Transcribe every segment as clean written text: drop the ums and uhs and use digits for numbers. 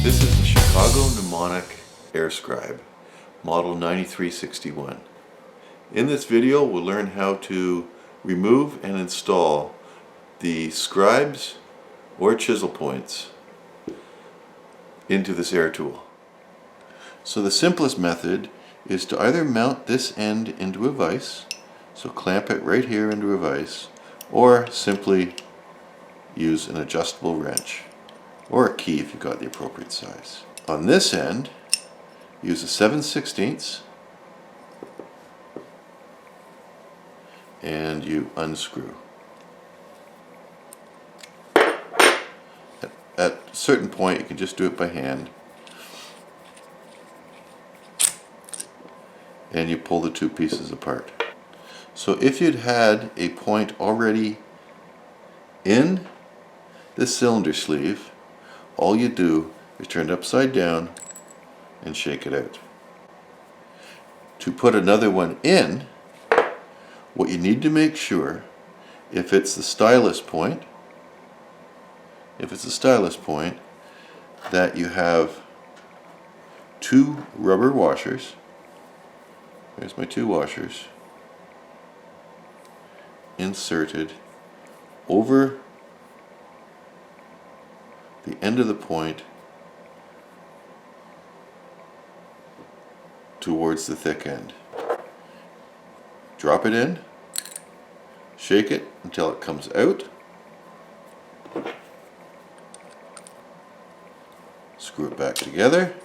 This is the Chicago Pneumatic Air Scribe, model 9361. In this video we'll learn how to remove and install the scribes or chisel points into this air tool. So the simplest method is to either mount this end into a vise, so clamp it right here into a vise, or simply use an adjustable wrench or a key if you've got the appropriate size. On this end, use a 7/16 and you unscrew. At a certain point you can just do it by hand and you pull the two pieces apart. So if you'd had a point already in the cylinder sleeve, all you do is turn it upside down and shake it out. To put another one in, what you need to make sure, if it's the Stylus point, that you have two rubber washers. There's my two washers inserted over the end of the point towards the thick end. Drop it in, shake it until it comes out, screw it back together,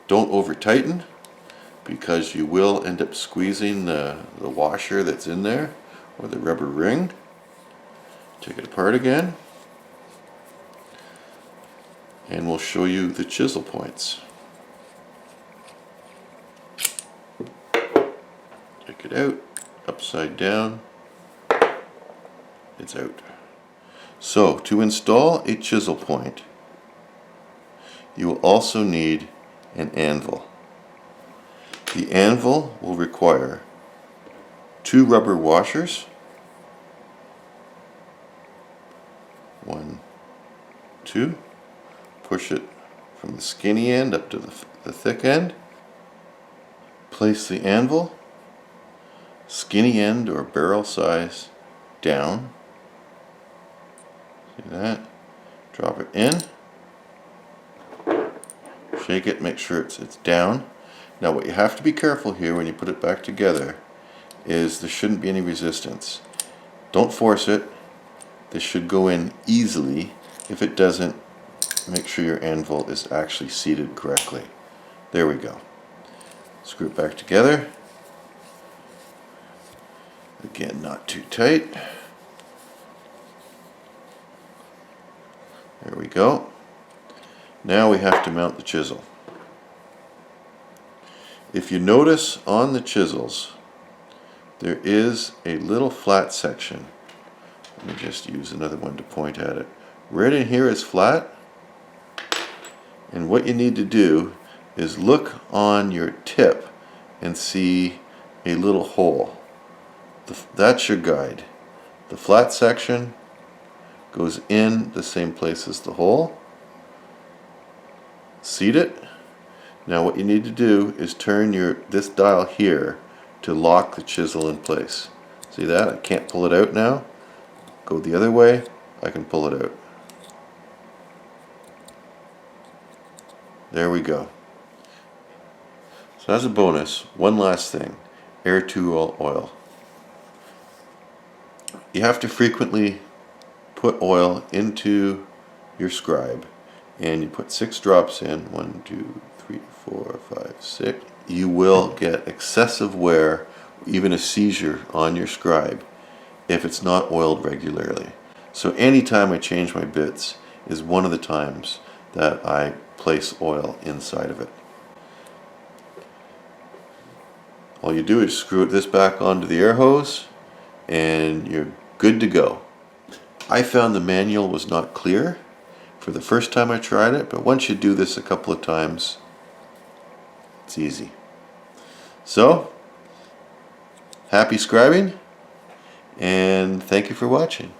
don't over tighten because you will end up squeezing the washer that's in there, or the rubber ring. Take it apart again and we'll show you the chisel points. Take it out, upside down, it's out. So to install a chisel point, you will also need an anvil. The anvil will require two rubber washers, 1, 2, push it from the skinny end up to the thick end, place the anvil, skinny end or barrel size down, see that, drop it in, shake it, make sure it's down. Now what you have to be careful here when you put it back together is there shouldn't be any resistance. Don't force it. This should go in easily. If it doesn't, make sure your anvil is actually seated correctly. There we go. Screw it back together. Again, not too tight. There we go. Now we have to mount the chisel. If you notice on the chisels, there is a little flat section. Let me just use another one to point at it. Right in here is flat, and what you need to do is look on your tip and see a little hole. That's your guide. The flat section goes in the same place as the hole. Seat it. Now what you need to do is turn this dial here to lock the chisel in place. See that? I can't pull it out now. Go the other way, I can pull it out. There we go. So as a bonus, one last thing, air tool oil. You have to frequently put oil into your scribe, and you put 6 drops in, 1, 2, 3, 4, 5, 6. You will get excessive wear, even a seizure on your scribe if it's not oiled regularly. So anytime I change my bits is one of the times that I place oil inside of it. All you do is screw this back onto the air hose and you're good to go. I found the manual was not clear for the first time I tried it, but once you do this a couple of times, it's easy. So, happy scribing, and thank you for watching.